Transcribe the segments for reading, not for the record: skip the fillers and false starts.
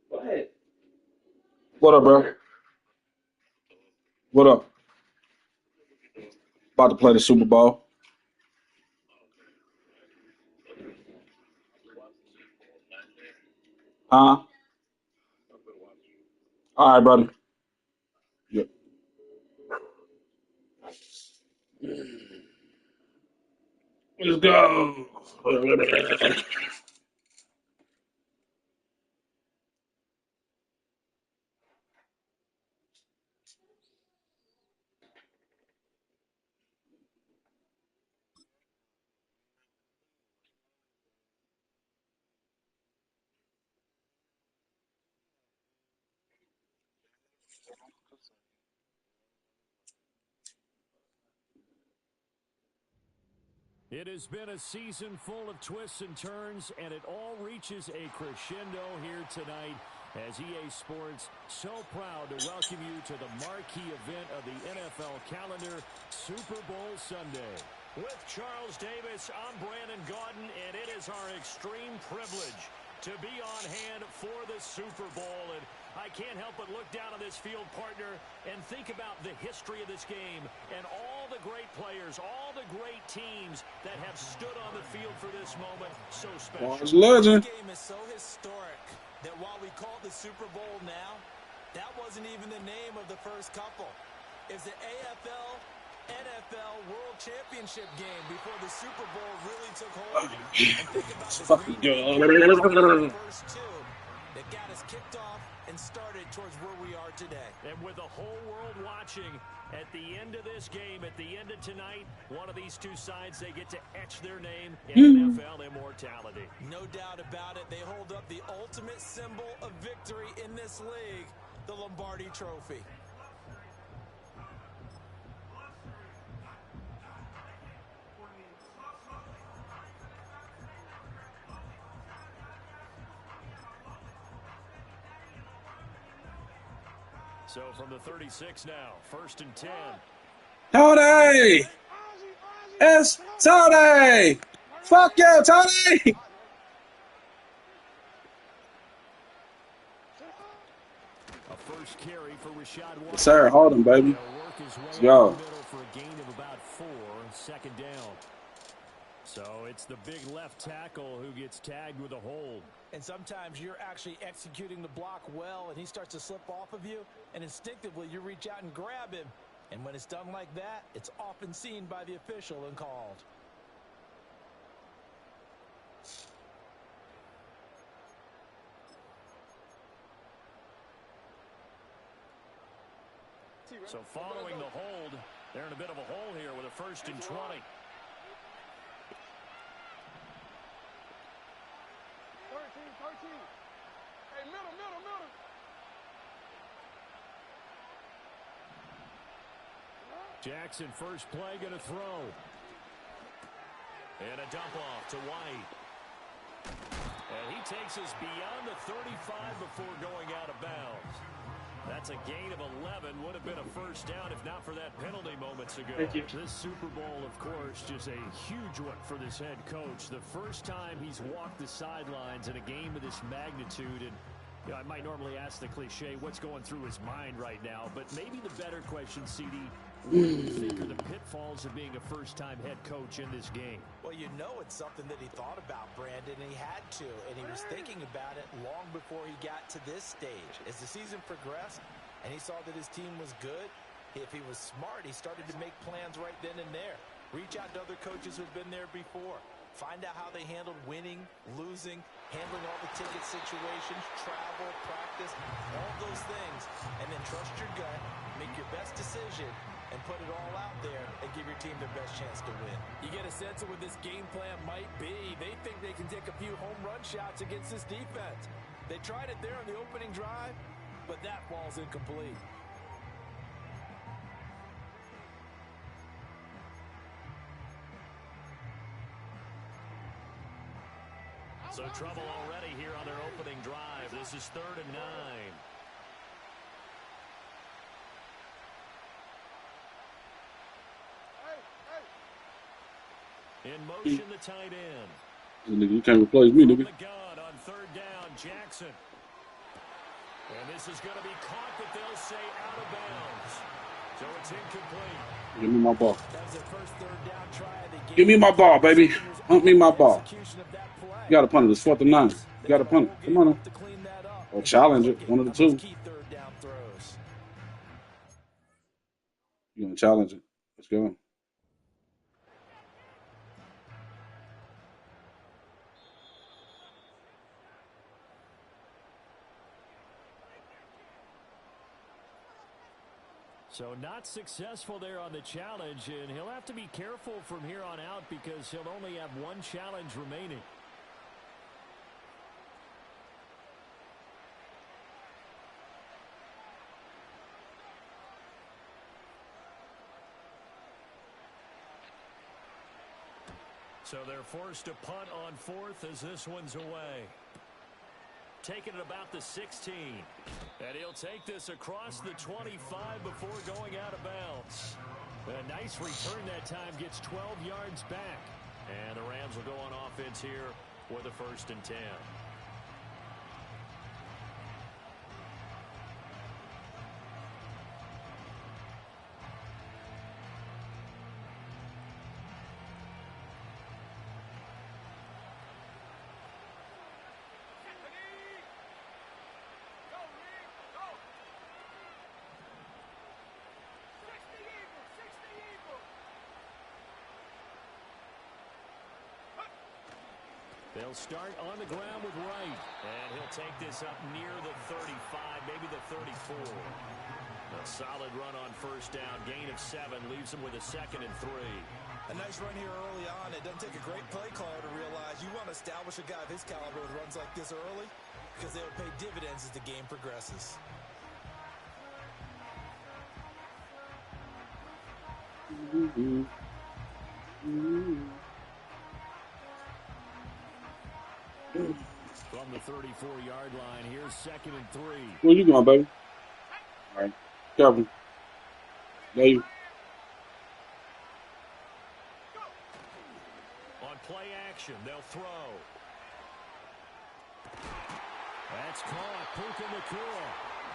What up, bro? What up? About to play the Super Bowl. Huh? All right, brother. Yep. Let's go. It has been a season full of twists and turns, and it all reaches a crescendo here tonight as EA Sports so proud to welcome you to the marquee event of the NFL calendar, Super Bowl Sunday. With Charles Davis, I'm Brandon Gaudin, and it is our extreme privilege to be on hand for the Super Bowl. And I can't help but look down on this field, partner, and think about the history of this game and all the great players, all the great teams that have stood on the field for this moment. So special. Legend. This game is so historic that while we call it the Super Bowl now, that wasn't even the name of the first couple. It's the AFL NFL World Championship game before the Super Bowl really took hold. And think about this Fucking the first two that got us kicked off and started towards where we are today. And with the whole world watching, at the end of this game, at the end of tonight, one of these two sides, they get to etch their name in NFL immortality. No doubt about it. They hold up the ultimate symbol of victory in this league, the Lombardi Trophy. So from the 36 now, 1st and 10. Tony! It's Tony! Fuck you, Tony! A first carry for Rashad White. Sir, hold him, baby. Let's go. For a gain of about 4, 2nd down. So it's the big left tackle who gets tagged with a hold. And sometimes you're actually executing the block well, and he starts to slip off of you, and instinctively you reach out and grab him. And when it's done like that, it's often seen by the official and called. So following the hold, they're in a bit of a hole here with a 1st and 20. Hey, middle. Jackson, first play, going to throw. And a dump off to White. And he takes us beyond the 35 before going out of bounds. That's a gain of 11. Would have been a 1st down if not for that penalty moments ago. This Super Bowl, of course, just a huge one for this head coach. The first time he's walked the sidelines in a game of this magnitude. And you know, I might normally ask the cliche, what's going through his mind right now? But maybe the better question, CD, what do you think are the pitfalls of being a first-time head coach in this game? Well, you know it's something that he thought about, Brandon, and he had to. And he was thinking about it long before he got to this stage. As the season progressed and he saw that his team was good, if he was smart, he started to make plans right then and there. Reach out to other coaches who've been there before. Find out how they handled winning, losing, handling all the ticket situations, travel, practice, all those things. And then trust your gut, make your best decision, and put it all out there and give your team their best chance to win. You get a sense of what this game plan might be. They think they can take a few home run shots against this defense. They tried it there on the opening drive, but that falls incomplete. So trouble already here on their opening drive. This is 3rd and 9. In motion, the tight end. Nigga, you can't replace me, nigga. The gun on 3rd down, Jackson. And this is going to be caught, but they'll say out of bounds. So it's incomplete. Give me my ball. That was their first third down try of the game. Give me my ball, baby. Hunt me my ball. Execution of that play. You got to punt it. It's 4th and 9. You They got to got a punt whole it. Come game on. left to clean that up Or and get challenge it. cooking One of the on those two. key third down throws. You're going to challenge it. Let's go. So not successful there on the challenge, and he'll have to be careful from here on out because he'll only have one challenge remaining. So they're forced to punt on 4th as this one's away. Taking it about the 16. And he'll take this across the 25 before going out of bounds. A nice return that time, gets 12 yards back. And the Rams will go on offense here with a 1st and 10. They'll start on the ground with Wright. And he'll take this up near the 35, maybe the 34. A solid run on 1st down. Gain of 7 leaves him with a 2nd and 3. A nice run here early on. It doesn't take a great play caller to realize you want to establish a guy of his caliber with runs like this early because they'll pay dividends as the game progresses. From the 34-yard line, here's 2nd and 3. Where you going, baby? All right. Cover. There you. On play action, they'll throw. That's caught. Puka Nacua.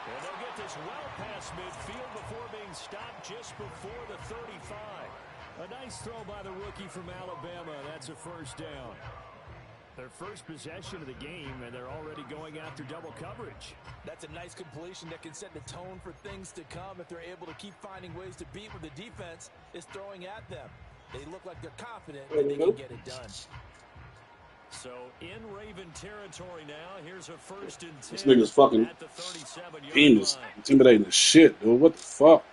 And they'll get this well past midfield before being stopped just before the 35. A nice throw by the rookie from Alabama. That's a 1st down. Their first possession of the game, and they're already going after double coverage. That's a nice completion that can set the tone for things to come if they're able to keep finding ways to beat what the defense is throwing at them. They look like they're confident that they can get it done. So in Raven territory now, here's a 1st and 10. This nigga's fucking at the 37-yard penis. line. Intimidating as shit, dude. What the fuck?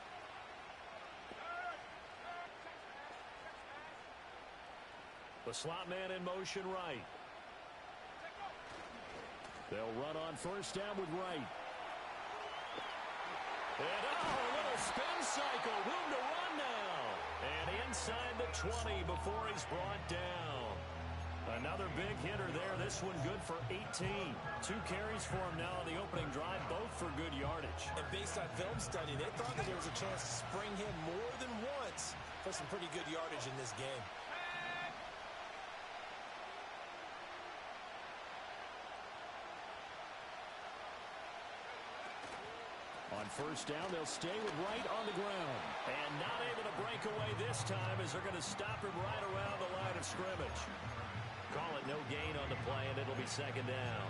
The slot man in motion right. They'll run on 1st down with Wright. And a little spin cycle. Room to run now. And inside the 20 before he's brought down. Another big hitter there. This one good for 18. 2 carries for him now on the opening drive, both for good yardage. And based on film study, they thought that there was a chance to spring him more than once for some pretty good yardage in this game. On 1st down, they'll stay with Wright on the ground. And not able to break away this time as they're going to stop him right around the line of scrimmage. Call it no gain on the play, and it'll be 2nd down.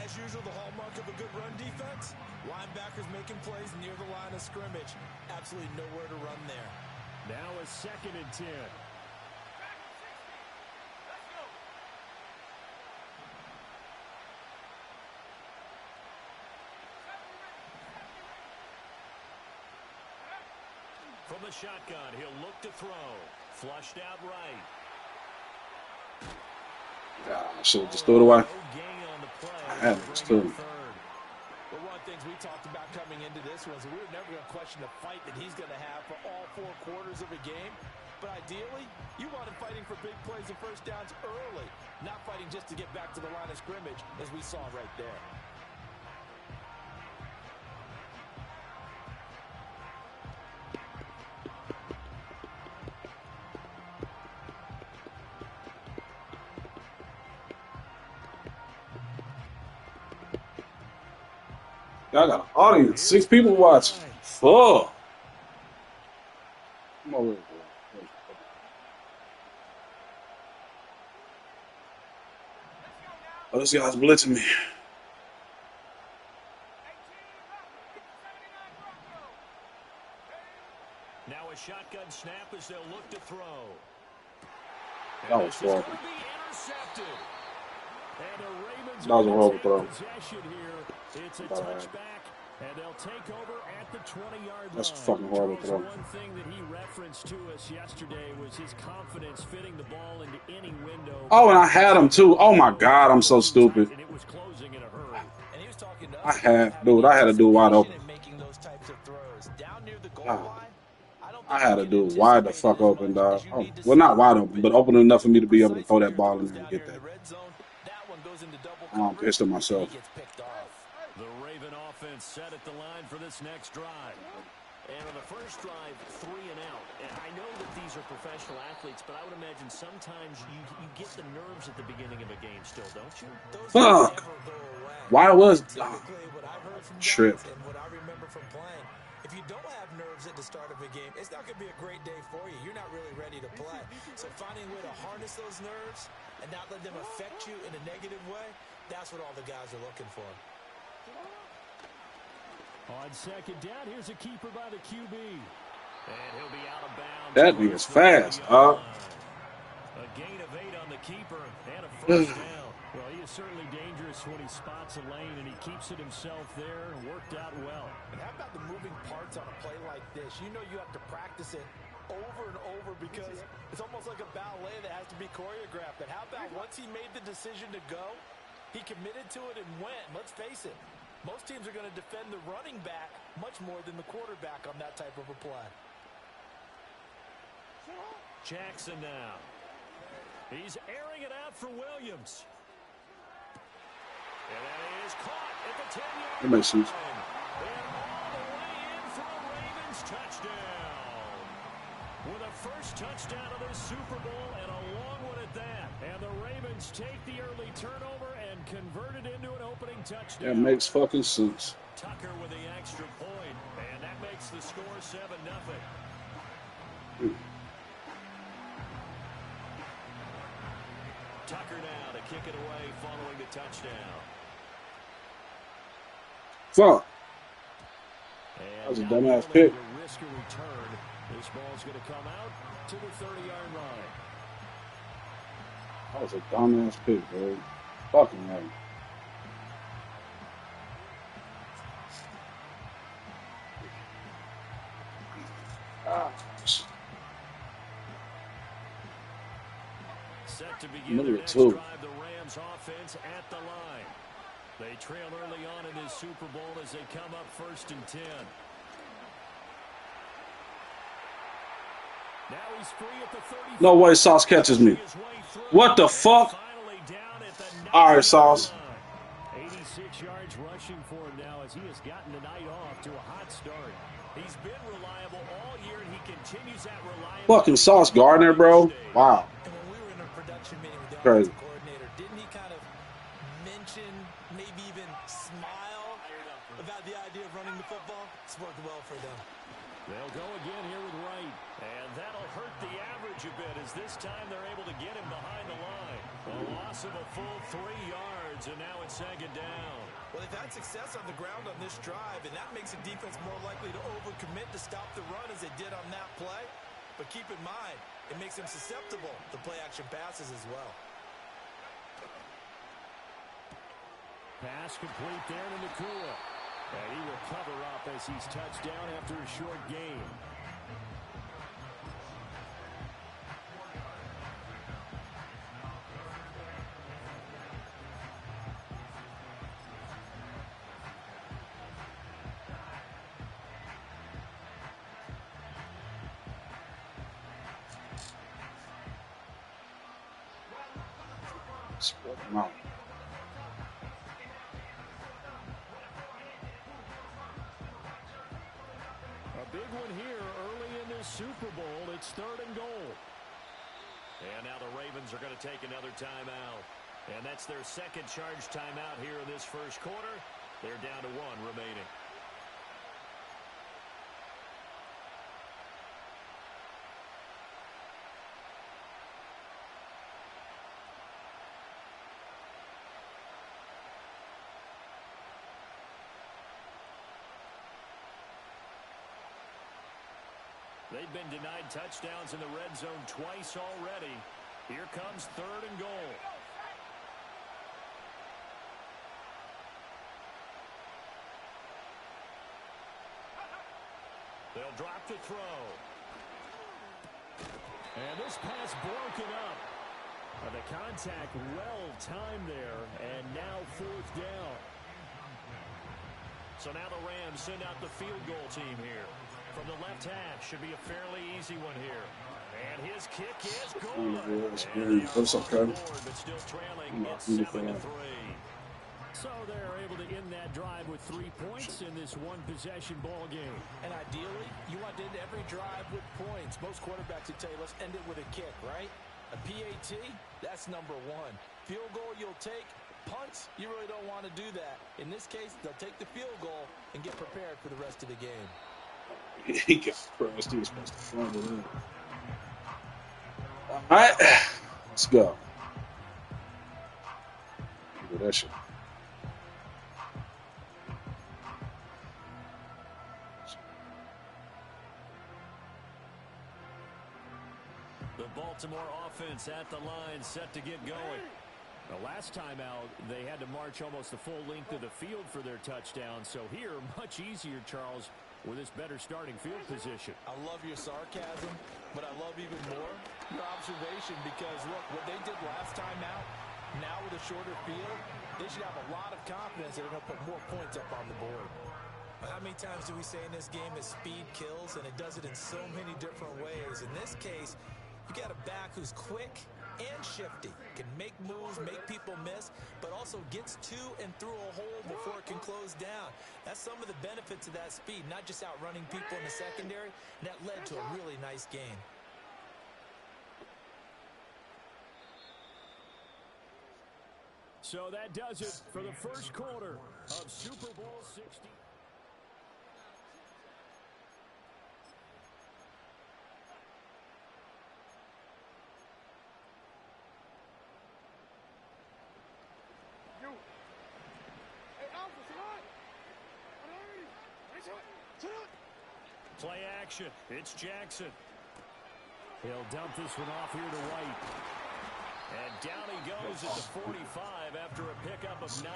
As usual, the hallmark of a good run defense, linebackers making plays near the line of scrimmage. Absolutely nowhere to run there. Now a 2nd and 10. From the shotgun, he'll look to throw. Flushed out right. I should have just threw it away. No gain on the play. I had it, just threw it. Well, one of the things we talked about coming into this was we were never going to question the fight that he's going to have for all 4 quarters of a game. But ideally, you want him fighting for big plays and 1st downs early, not fighting just to get back to the line of scrimmage, as we saw right there. I got an audience. 6 people watching. Fuck. Come over here, bro. Oh, this guy's blitzing me. Now a shotgun snap as they'll look to throw. That was horrible. And the Ravens That was a horrible throw. possession here. It's a touchback, and they'll take over at the 20-yard line. That's a fucking horrible throw. One thing that he referenced to us yesterday was his confidence fitting the ball into any window. Oh, and I had him too. Oh my God, I'm so stupid. And it was closing in a hurry. And he was talking to I us had to do wide open. I had to do wide the fuck open, dog. Oh, well, not wide open, but open enough for me to be able to throw that ball in there and get that. I'm pissed at myself. The Raven offense set at the line for this next drive. And on the first drive, 3 and out. And I know that these are professional athletes, but I would imagine sometimes you get the nerves at the beginning of a game still, don't you? Fuck. Why was trip? And what I remember from playing, if you don't have nerves at the start of a game, it's not going to be a great day for you. You're not really ready to play. So finding a way to harness those nerves and not let them affect you in a negative way, that's what all the guys are looking for. On second down, here's a keeper by the QB. And he'll be out of bounds. That nigga's fast, dog. A gain of 8 on the keeper and a first down. Well, he is certainly dangerous when he spots a lane, and he keeps it himself there and worked out well. And how about the moving parts on a play like this? You know you have to practice it over and over because it's almost like a ballet that has to be choreographed. But how about once he made the decision to go, he committed to it and went. Let's face it, most teams are going to defend the running back much more than the quarterback on that type of a play. Jackson now. He's airing it out for Williams. And that is caught at the 10-yard line. That makes sense. And all the way in for a Ravens touchdown. With a first touchdown of this Super Bowl and a long one at that. And the Ravens take the early turnover and convert it into an opening touchdown. That makes fucking sense. Tucker with the extra point, and that makes the score 7-0. Tucker now to kick it away following the touchdown. Fuck. And That was a dumbass pick. Risk a return. This ball's going to come out to the 30-yard line. That was a dumbass pick, bro. Fucking right. Set to begin their next Two. drive, the Rams offense at the line. They trail early on in this Super Bowl as they come up 1st and 10. Now he's free at the 30. No way Sauce catches me. What the fuck? All right, Sauce. 86 yards rushing for him now as he has gotten the night off to a hot start. He's been reliable all year, and he continues that reliability. Fucking Sauce Gardner, bro. Wow. And when we were in a production meeting with the Crazy. offensive coordinator, didn't he kind of mention, maybe even smile about the idea of running the football? It's worked well for them. They'll go again here with Wright, and that'll hurt the average a bit as this time they're able to get him behind the line. A loss of a full 3 yards, and now it's 2nd down. Well, they've had success on the ground on this drive, and that makes the defense more likely to overcommit to stop the run as they did on that play. But keep in mind, it makes them susceptible to play-action passes as well. Pass complete there to Nakua. And he will cover up as he's touched down after a short gain. Spread them out. A big one here early in this Super Bowl. It's 3rd and goal. And now the Ravens are going to take another timeout. And that's their second charge timeout here in this first quarter. They're down to 1 remaining. They've been denied touchdowns in the red zone twice already. Here comes 3rd and goal. They'll drop to throw. And this pass broken up. The contact well timed there, and now 4th down. So now the Rams send out the field goal team here. From the left half, should be a fairly easy one here. And his kick is good. That's okay. But still trailing at 7-3. So they're able to end that drive with 3 points in this one-possession ball game. And ideally, you want to end every drive with points. Most quarterbacks would tell you, let's end it with a kick, right? A PAT, that's number 1. Field goal you'll take. Punts, you really don't want to do that. In this case, they'll take the field goal and get prepared for the rest of the game. He got pressed. He was supposed to fumble it. All right, let's go. Do that shit. The Baltimore offense at the line, set to get going. The last time out, they had to march almost the full length of the field for their touchdown. So here, much easier, Charles, with this better starting field position. I love your sarcasm, but I love even more your observation because, look, what they did last time out, now with a shorter field, they should have a lot of confidence that they're going to put more points up on the board. How many times do we say in this game that speed kills, and it does it in so many different ways? In this case, you got a back who's quick and shifty, can make moves, make people miss, but also gets to and through a hole before it can close down. That's some of the benefits of that speed, not just outrunning people in the secondary, and that led to a really nice game. So that does it for the first quarter of Super Bowl 60. Play action. It's Jackson. He'll dump this one off here to White. And down he goes at the 45 after a pickup of 9.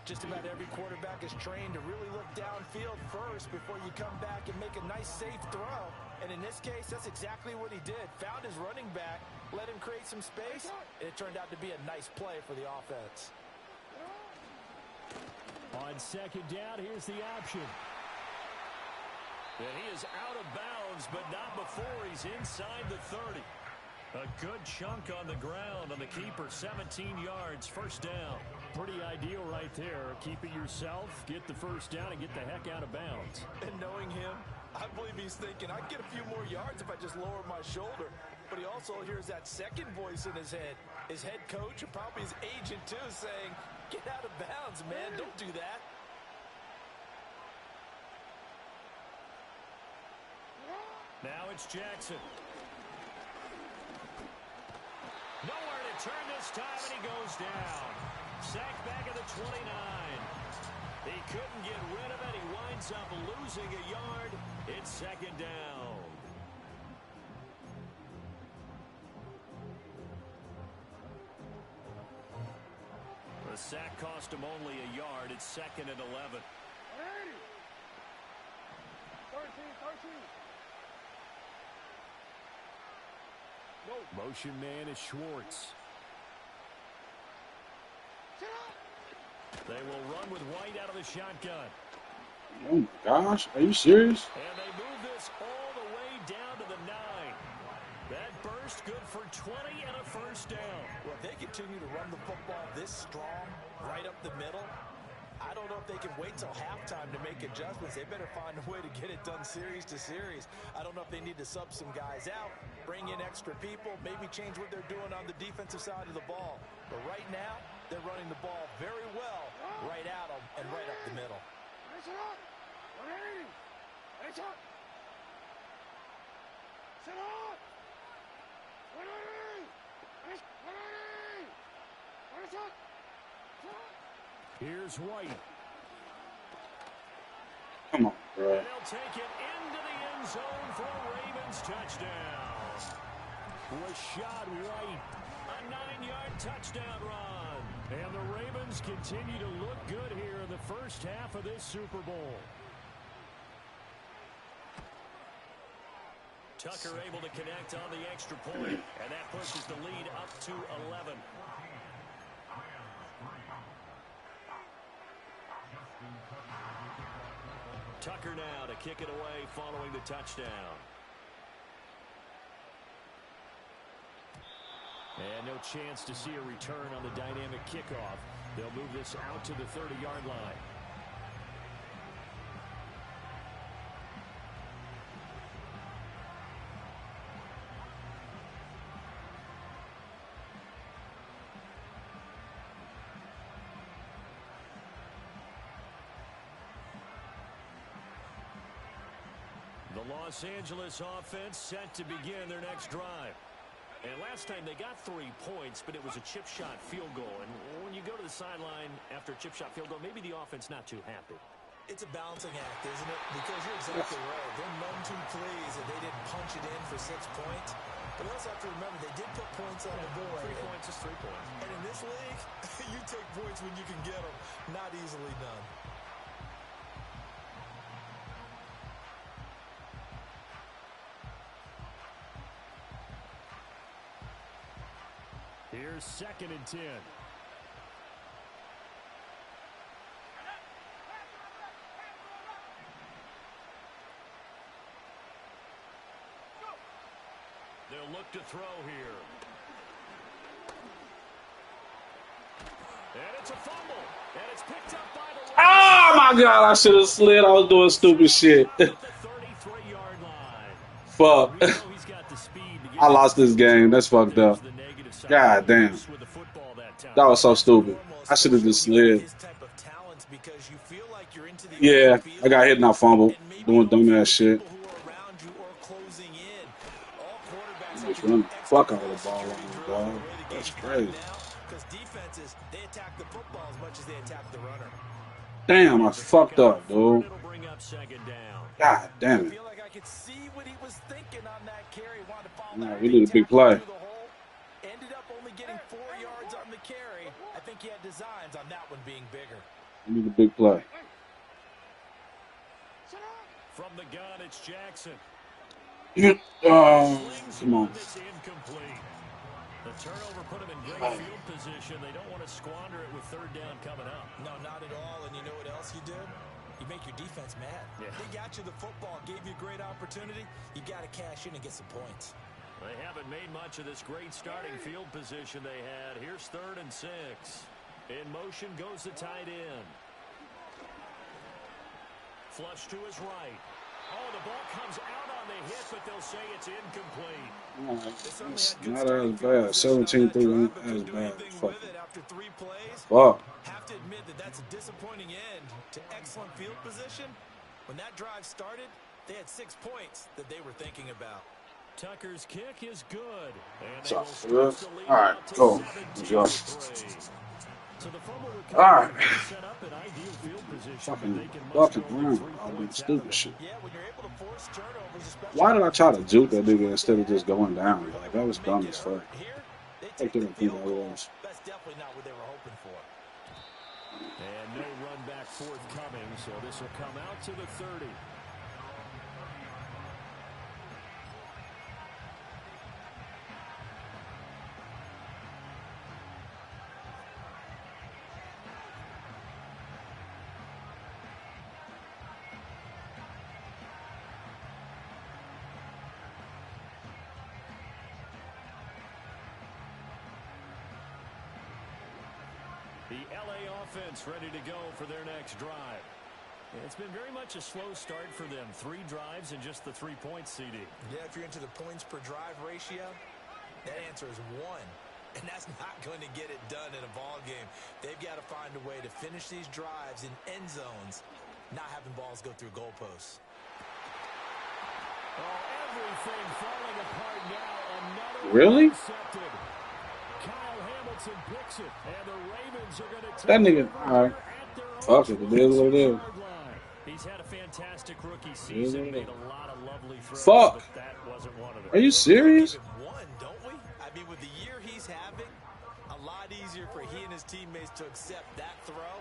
Just about every quarterback is trained to really look downfield first before you come back and make a nice, safe throw. And in this case, that's exactly what he did. Found his running back, let him create some space, and it turned out to be a nice play for the offense. On 2nd down, here's the option. And he is out of bounds, but not before he's inside the 30. A good chunk on the ground on the keeper, 17 yards, 1st down. Pretty ideal right there. Keep it yourself, get the 1st down, and get the heck out of bounds. And knowing him, I believe he's thinking, I can get a few more yards if I just lower my shoulder. But he also hears that second voice in his head. His head coach and probably his agent, too, saying, get out of bounds, man. Don't do that. Now it's Jackson. Nowhere to turn this time, and he goes down. Sacked back at the 29. He couldn't get rid of it. He winds up losing a yard. It's 2nd down. The sack cost him only a yard. It's 2nd and 11. 13. Motion man is Schwartz. They will run with White out of the shotgun. Oh my gosh, are you serious? And they move this all the way down to the 9. That burst good for 20 and a 1st down. Well, if they continue to run the football this strong, right up the middle, I don't know if they can wait till halftime to make adjustments. They better find a way to get it done series to series. I don't know if they need to sub some guys out bring in extra people, maybe change what they're doing on the defensive side of the ball. But right now, they're running the ball very well right at them and right up the middle. Here's White. Come on, bro. And he'll take it into the end zone for a Ravens touchdown. Rashad White, a 9-yard touchdown run. And the Ravens continue to look good here in the first half of this Super Bowl. Tucker able to connect on the extra point, and that pushes the lead up to 11. Tucker now to kick it away following the touchdown. And no chance to see a return on the dynamic kickoff. They'll move this out to the 30-yard line. The Los Angeles offense set to begin their next drive. And last time they got 3 points, but it was a chip shot field goal. And when you go to the sideline after a chip shot field goal, maybe the offense not too happy. It's a balancing act, isn't it? Because you're exactly right. They're none too pleased that they didn't punch it in for 6 points. But also have to remember, they did put points on the board. 3 points is 3 points. And in this league, you take points when you can get them. Not easily done. Here's 2nd and 10. They'll look to throw here. And it's a fumble. And it's picked up by the... Oh my God, I should have slid. I was doing stupid shit. The 33-yard line. Fuck. We know he's got the speed to get I lost this game. That's fucked up. the negative side. God damn. With the football that time. That was so stupid. I should have just slid. His type of talents because you feel like you're into the Yeah, field, I got hit and I fumbled. and maybe Doing those dumbass shit. people who are around you or closing in. All quarterbacks I'm have just to running do the extra fuck out of the ball ball security on drills dog. the way the That's game's crazy. played now, because defenses, they attack the football as much as they attack the runner. Damn, I fucked up, dude. It'll bring up 2nd down. God damn I it. feel like I could see what he was thinking on that carry. Wanted to follow Nah, that we need a big tackle play. through the hole. Ended up only getting 4 yards on the carry. I think he had designs on that one being bigger. We need a big play. From the gun, it's Jackson. Oh, Slings come one on. that's incomplete. The turnover put him in great field position. They don't want to squander it with 3rd down coming up. No, not at all. And you know what else you do? You make your defense mad. Yeah. They got you the football, gave you a great opportunity. You got to cash in and get some points. They haven't made much of this great starting field position they had. Here's 3rd and 6. In motion goes the tight end. Flush to his right. Oh, the ball comes out on the hit, but they'll say it's incomplete. It's not as bad. 17-3 ain't as bad. Fuck it. After 3 plays, Fuck. have to admit that that's a disappointing end to excellent field position. When that drive started, they had 6 points that they were thinking about. Tucker's kick is good. And What's they up, will Philip? stretch the lead All right, out to go. 17-3. Good job. So the fumble All right. recovery set up an ideal field position, but Fucking they can muster fucking only around. 3 All points that out of stupid it. shit. Yeah, when you're able to force turnovers, especially Why did I try to juke that nigga instead of just going down? Like, that was dumb as fuck. Here, they I take didn't the think field that goal. was. That's definitely not what they were hoping for. And no run back forthcoming, so this will come out to the 30. The LA offense ready to go for their next drive. It's been very much a slow start for them. 3 drives and just the 3 points, CD. Yeah, if you're into the points per drive ratio, that answer is 1. And that's not going to get it done in a ball game. They've got to find a way to finish these drives in end zones, not having balls go through goalposts. Oh, everything falling apart now. Another Really? intercepted. Kyle Hamilton picks it, and the Ravens are going to take That nigga, over all right. at their own Fuck it, it is what it is. 22-yard line. He's had a fantastic rookie season. Made a lot of lovely throws, Fuck. but that wasn't one of them. Are you serious? Give him 1, don't we? I mean, with the year he's having, a lot easier for he and his teammates to accept that throw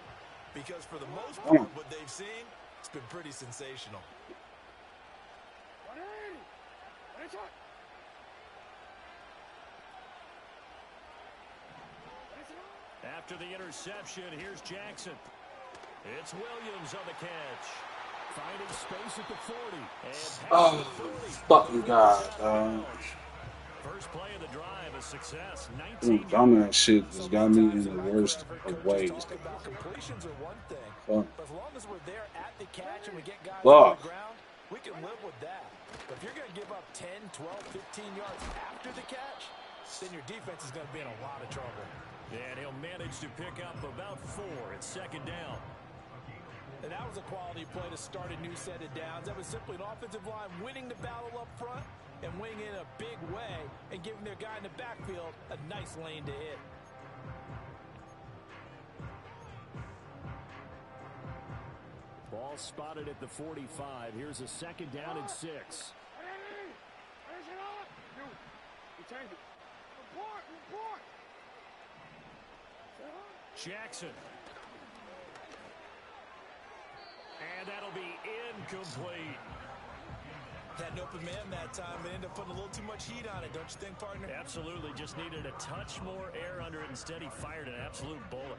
because for the most part, what they've seen, it's been pretty sensational. After the interception, here's Jackson. It's Williams on the catch. Finding space at the 40. And Oh, fucking God. First play of the drive, a success. Dumbass shit just got me in the worst of ways. Completions are one thing, Fuck. but as long as we're there at the catch and we get guys Fuck. on the ground, we can live with that. But if you're going to give up 10, 12, 15 yards after the catch, then your defense is going to be in a lot of trouble. And he'll manage to pick up about 4 at second down. And that was a quality play to start a new set of downs. That was simply an offensive line winning the battle up front and winning in a big way and giving their guy in the backfield a nice lane to hit. Ball spotted at the 45. Here's a second down and 6. Jackson. And that'll be incomplete. Had an open man that time, but ended up putting a little too much heat on it, don't you think, partner? Absolutely. Just needed a touch more air under it. Instead, he fired an absolute bullet.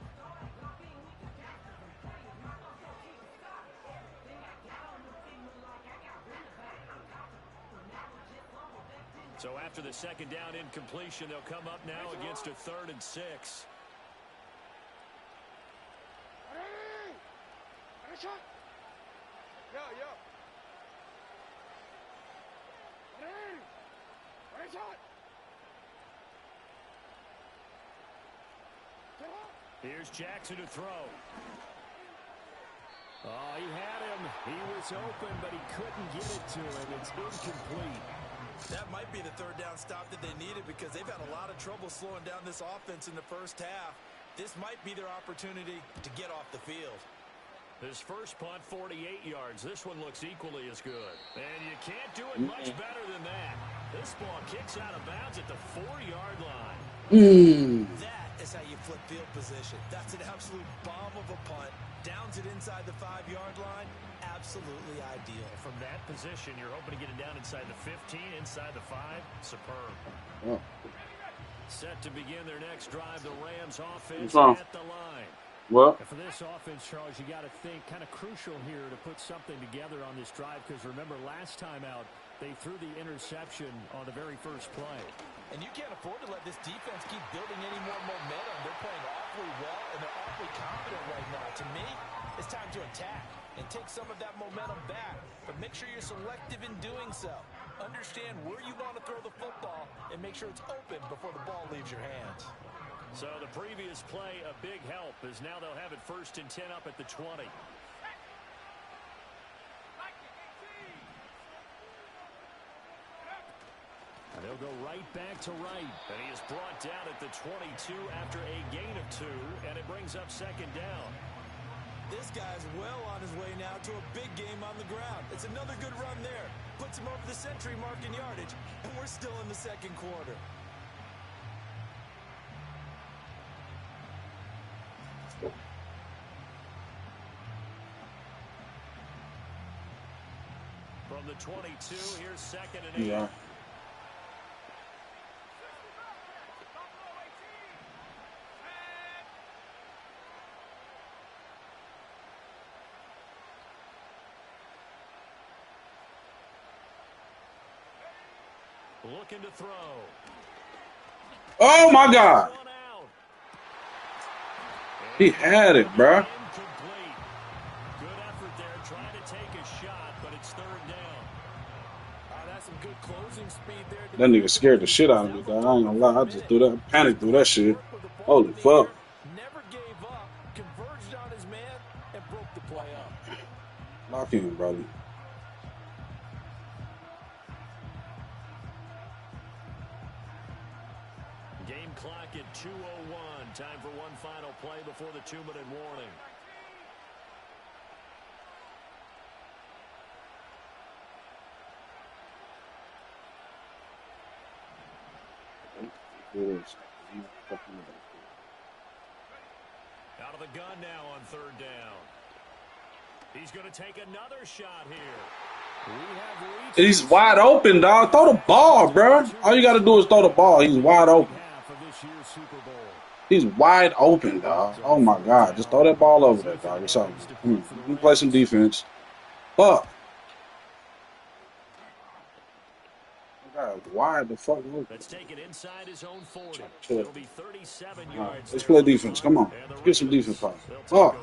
So after the second down incompletion, they'll come up now against a 3rd and 6. Here's Jackson to throw. Oh, he had him. He was open, but he couldn't get it to him. It's incomplete. That might be the 3rd down stop that they needed because they've had a lot of trouble slowing down this offense in the first half. This might be their opportunity to get off the field. His first punt, 48 yards. This one looks equally as good. And you can't do it much better than that. This ball kicks out of bounds at the 4-yard line. That is how you flip field position. That's an absolute bomb of a punt. Downs it inside the 5-yard line. Absolutely ideal. From that position, you're hoping to get it down inside the 15, inside the 5. Superb. Oh. Set to begin their next drive, the Rams offense at the line. Well, And for this offense, Charles, you got to think kind of crucial here to put something together on this drive because remember last time out they threw the interception on the very first play. And you can't afford to let this defense keep building any more momentum. They're playing awfully well and they're awfully confident right now. To me, it's time to attack and take some of that momentum back. But make sure you're selective in doing so. Understand where you want to throw the football and make sure it's open before the ball leaves your hands. So the previous play, a big help, as now they'll have it 1st and 10 up at the 20. And they'll go right back to right. And he is brought down at the 22 after a gain of 2, and it brings up second down. This guy's well on his way now to a big game on the ground. It's another good run there. Puts him over the century mark in yardage, and we're still in the second quarter. From the 22, here's 2nd and 8. yeah. Looking to throw. Oh my God. He had it, bruh. Incomplete. Good effort there That nigga scared the shit out of me, dog. I ain't gonna lie. I just threw that, panic through that shit. Holy fuck. Never gave up, converged on his man, and broke the play up. Lock in, brother. Game clock at 2:01. Time for one final play before the 2-minute warning. Out of the gun now on third down. He's going to take another shot here. He's wide open, dog. Throw the ball, bro. All you got to do is throw the ball. He's wide open. He's wide open, dog. Oh, my God. Just throw that ball over there, dog. It's all good. You play some defense. Fuck. Wide the fuck open. Let's take it inside his own 40. It'll be 37 yards. Let's play defense. Come on. Let's get some defense power. Fuck.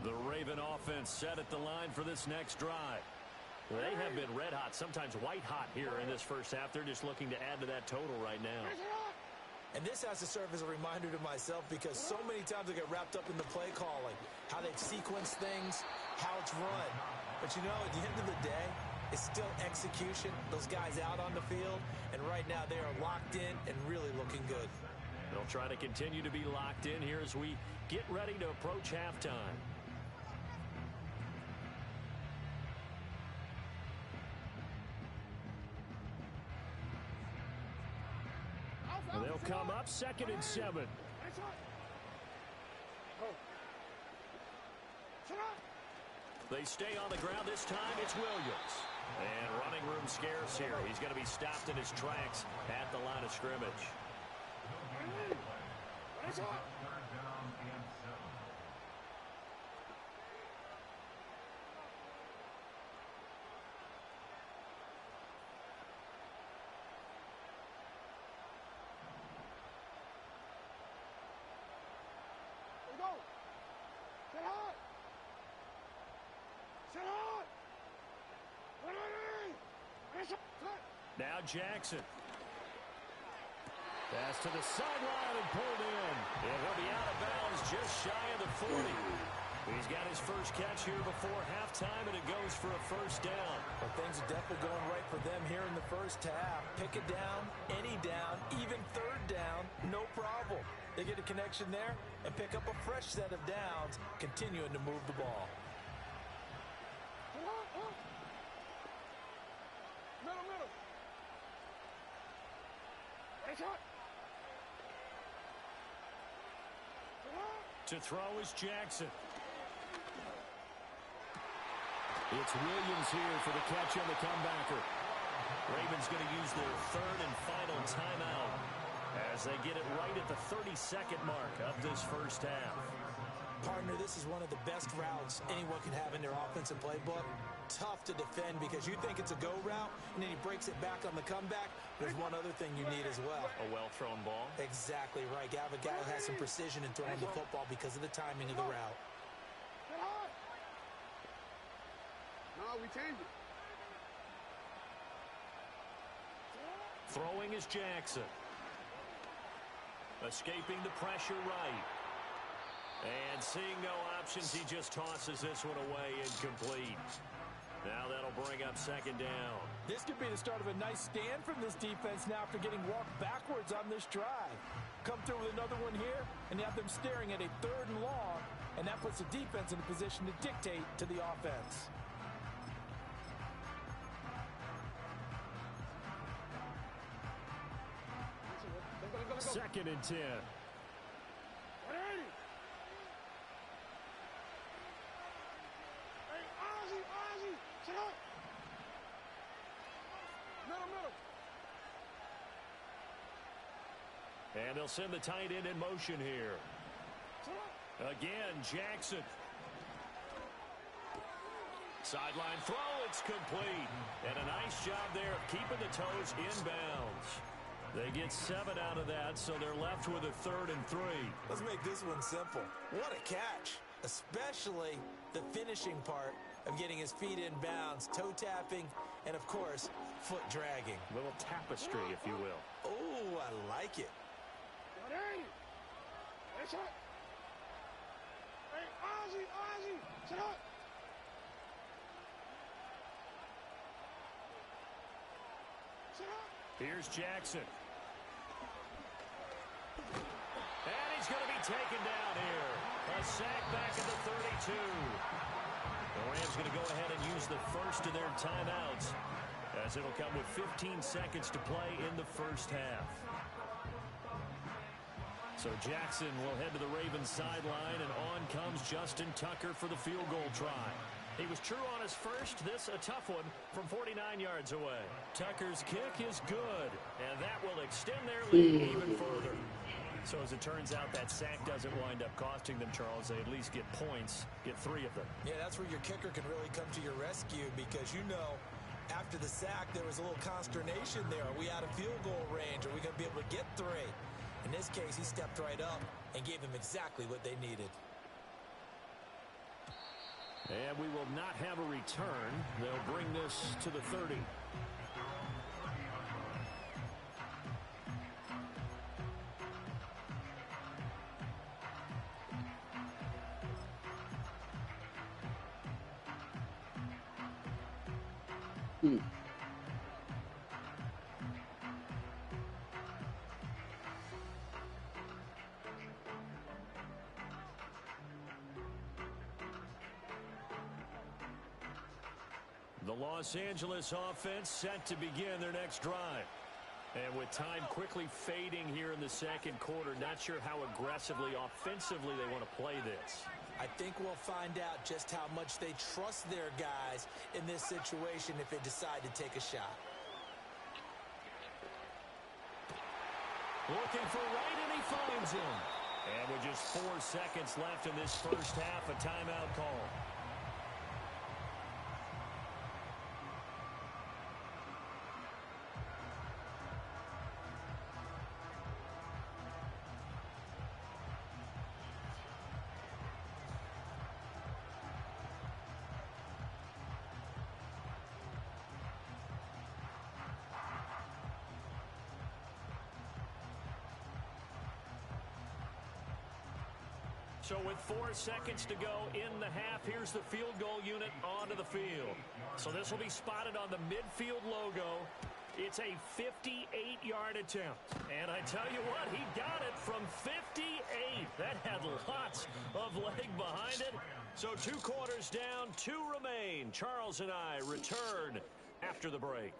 The Raven offense set at the line for this next drive. They have been red hot, sometimes white hot here in this first half. They're just looking to add to that total right now. And this has to serve as a reminder to myself because so many times I get wrapped up in the play calling, how they've sequenced things, how it's run. But you know, at the end of the day, it's still execution. Those guys out on the field, and right now they are locked in and really looking good. They'll try to continue to be locked in here as we get ready to approach halftime. And they'll come up 2nd and 7. They stay on the ground. This time it's Williams. And running room scarce here. He's going to be stopped in his tracks at the line of scrimmage. Now Jackson. Pass to the sideline and pulled in. And he'll be out of bounds just shy of the 40. He's got his first catch here before halftime, and it goes for a first down. Well, things are definitely going right for them here in the first half. Pick it down, any down, even third down, no problem. They get a connection there and pick up a fresh set of downs, continuing to move the ball. To throw is Jackson. It's Williams here for the catch on the comebacker. Ravens going to use their third and final timeout as they get it right at the 32nd mark of this first half. Partner, this is one of the best routes anyone can have in their offensive playbook. Tough to defend because you think it's a go route, and then he breaks it back on the comeback. There's one other thing you need as well. A well-thrown ball? Exactly right. You have a guy who has some precision in throwing the football because of the timing of the route. No, we changed it. Throwing is Jackson. Escaping the pressure right. And seeing no options, he just tosses this one away incomplete. Now that'll bring up 2nd down. This could be the start of a nice stand from this defense now after getting walked backwards on this drive. Come through with another one here, and you have them staring at a 3rd and long, and that puts the defense in a position to dictate to the offense. Second and 10. And they'll send the tight end in motion here. Again, Jackson. Sideline throw, it's complete. And a nice job there of keeping the toes inbounds. They get 7 out of that, so they're left with a 3rd and 3. Let's make this one simple. What a catch, especially the finishing part of getting his feet in bounds, toe tapping, and of course, foot dragging. A little tapestry, if you will. Oh, I like it. Here's Jackson. And he's going to be taken down here. A sack back at the 32. The Rams going to go ahead and use the first of their timeouts, as it'll come with 15 seconds to play in the first half. So Jackson will head to the Ravens sideline, and on comes Justin Tucker for the field goal try. He was true on his first. This a tough one from 49 yards away. Tucker's kick is good, and that will extend their lead even further. So as it turns out, that sack doesn't wind up costing them, Charles. They at least get points, get 3 of them. Yeah, that's where your kicker can really come to your rescue, because you know after the sack there was a little consternation there. Are we out of field goal range? Are we going to be able to get 3? In this case, he stepped right up and gave them exactly what they needed. And we will not have a return. They'll bring this to the 30. The Los Angeles offense set to begin their next drive. And with time quickly fading here in the second quarter, not sure how aggressively, offensively they want to play this. I think we'll find out just how much they trust their guys in this situation if they decide to take a shot. Looking for right, and he finds him. And with just 4 seconds left in this first half, a timeout call. So with 4 seconds to go in the half, here's the field goal unit onto the field. So this will be spotted on the midfield logo. It's a 58-yard attempt. And I tell you what, he got it from 58. That had lots of leg behind it. So 2 quarters down, 2 remain. Charles and I return after the break.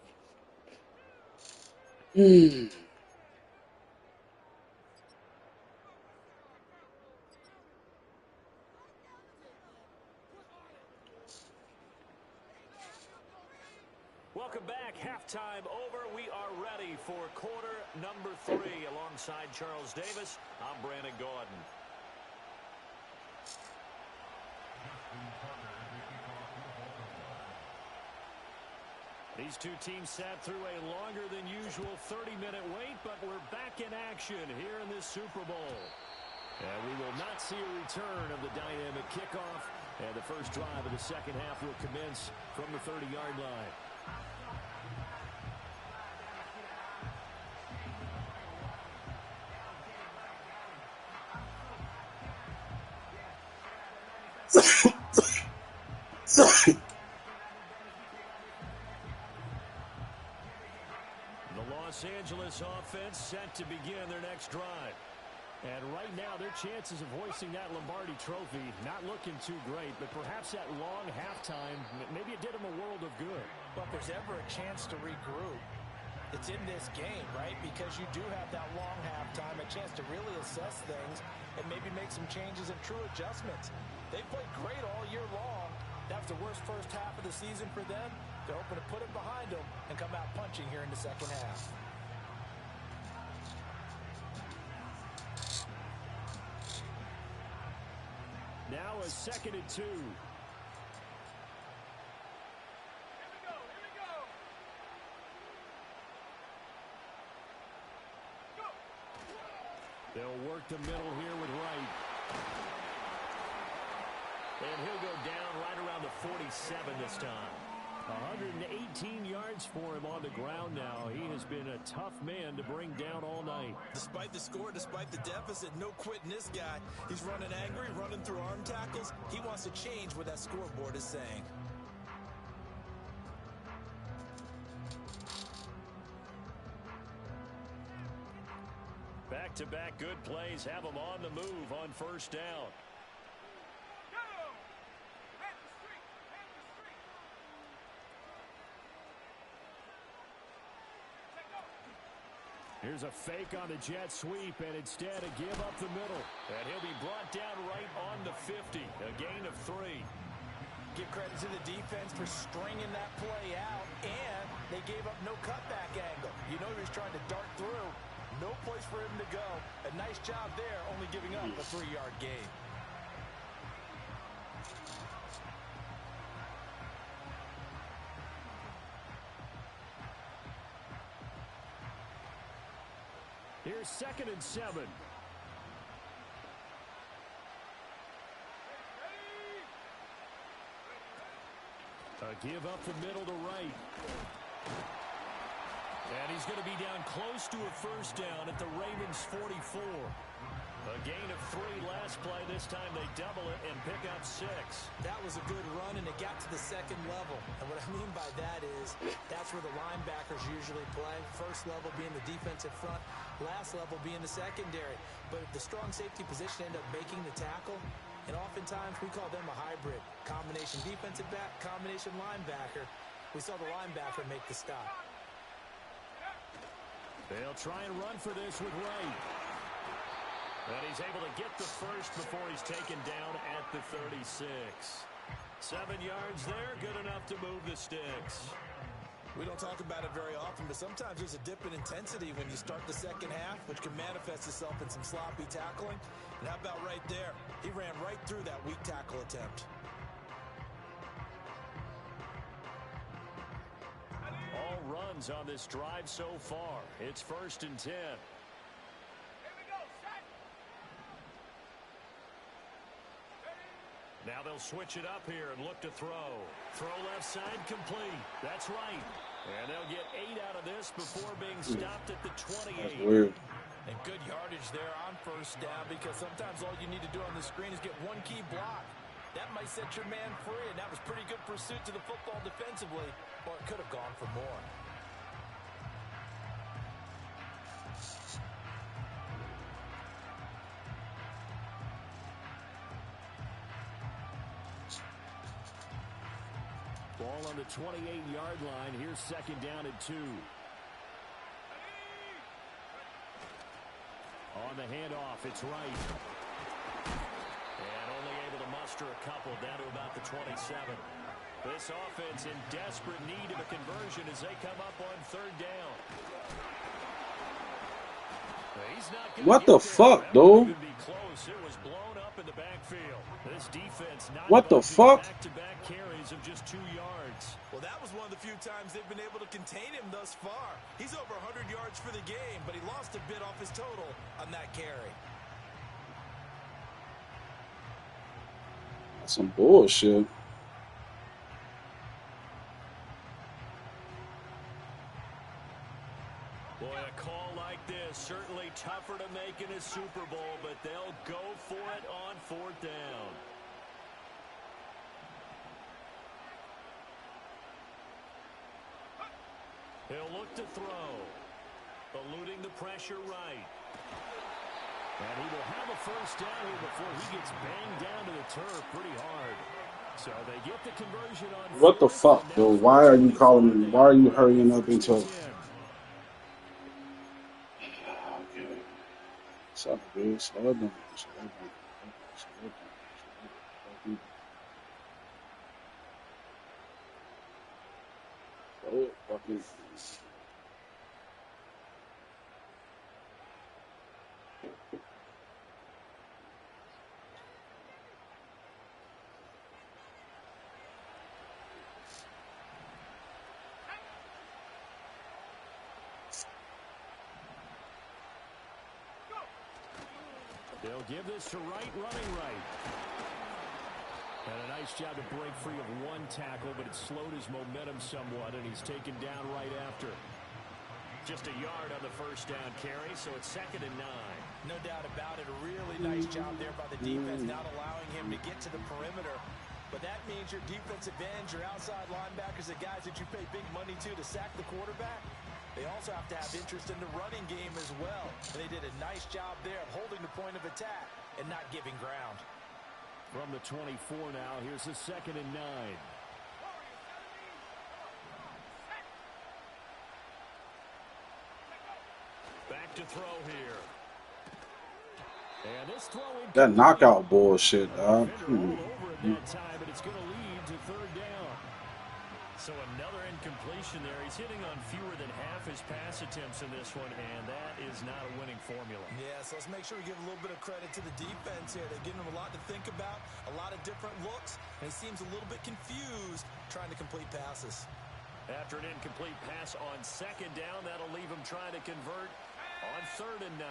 Welcome back. Halftime over. We are ready for quarter number 3. Alongside Charles Davis, I'm Brandon Gaudin. These two teams sat through a longer than usual 30-minute wait, but we're back in action here in this Super Bowl. And we will not see a return of the dynamic kickoff, and the first drive of the second half will commence from the 30-yard line. The Los Angeles offense set to begin their next drive. And right now, their chances of hoisting that Lombardi trophy not looking too great, but perhaps that long halftime, maybe it did them a world of good. But if there's ever a chance to regroup, it's in this game, right? Because you do have that long halftime, a chance to really assess things and maybe make some changes and true adjustments. They played great all year long. That was the worst first half of the season for them. They're hoping to put it behind them and come out punching here in the second half. Now a 2nd and 2. work the middle here with Wright. And he'll go down right around the 47 this time. 118 yards for him on the ground now. He has been a tough man to bring down all night. Despite the score, despite the deficit, no quitting this guy. He's running angry, running through arm tackles. He wants to change what that scoreboard is saying. Back-to-back good plays have him on the move on first down. Here's a fake on the jet sweep, and instead a give up the middle. And he'll be brought down right on the 50, a gain of 3. Give credit to the defense for stringing that play out, and they gave up no cutback angle. You know he was trying to dart through. No place for him to go. A nice job there, only giving up a 3-yard gain. Here's 2nd and 7. A give up the middle to Wright. And he's going to be down close to a first down at the Ravens' 44. A gain of 3 last play. This time they double it and pick up 6. That was a good run, and it got to the second level. And what I mean by that is that's where the linebackers usually play. First level being the defensive front, last level being the secondary. But the strong safety position ended up making the tackle, and oftentimes we call them a hybrid. Combination defensive back, combination linebacker. We saw the linebacker make the stop. They'll try and run for this with Wright. And he's able to get the first before he's taken down at the 36. 7 yards there, good enough to move the sticks. We don't talk about it very often, but sometimes there's a dip in intensity when you start the second half, which can manifest itself in some sloppy tackling. And how about right there? He ran right through that weak tackle attempt. All runs on this drive so far. It's 1st and 10. Now they'll switch it up here and look to throw. Throw left side complete. That's right. And they'll get 8 out of this before being stopped at the 28. That's weird. And good yardage there on first down, because sometimes all you need to do on the screen is get one key block. That might set your man free, and that was pretty good pursuit to the football defensively, or it could have gone for more. Ball on the 28-yard line. Here's 2nd down and 2. On the handoff, it's Wright. And only able to muster a couple down to about the 27. This offense in desperate need of a conversion as they come up on 3rd down. What the fuck, dude? It was blown up in the backfield. This defense not what the fuck? Back-to-back carries of just 2 yards. Well, that was one of the few times they've been able to contain him thus far. He's over 100 yards for the game, but he lost a bit off his total on that carry. That's some bullshit. Boy, a call like this, certainly tougher to make in a Super Bowl, but they'll go for it on 4th down. He'll look to throw. Eluding the pressure right. And he will have a first down here before he gets banged down to the turf pretty hard. So they get the conversion on. What the fuck, dude? Why are you calling me? Why are you hurrying up until... Stop it, dude. Slow it down. Slow it down. Slow it down. Slow it fucking down. They'll give this to Wright, running right. And a nice job to break free of one tackle, but it slowed his momentum somewhat, and he's taken down right after. Just a yard on the first down carry, so it's 2nd and 9. No doubt about it. A really nice job there by the defense, not allowing him to get to the perimeter. But that means your defensive ends, your outside linebackers, the guys that you pay big money to sack the quarterback, they also have to have interest in the running game as well. And they did a nice job there of holding the point of attack and not giving ground. From the 24 now, here's the 2nd and 9. Back to throw here. And this throw that knockout bullshit, dog. That time, but it's going to lead to 3rd down. So another incompletion there. He's hitting on fewer than half his pass attempts in this one, and that is not a winning formula. Yeah, so let's make sure we give a little bit of credit to the defense here. They're giving him a lot to think about, a lot of different looks, and he seems a little bit confused trying to complete passes. After an incomplete pass on 2nd down, that'll leave him trying to convert on 3rd and 9.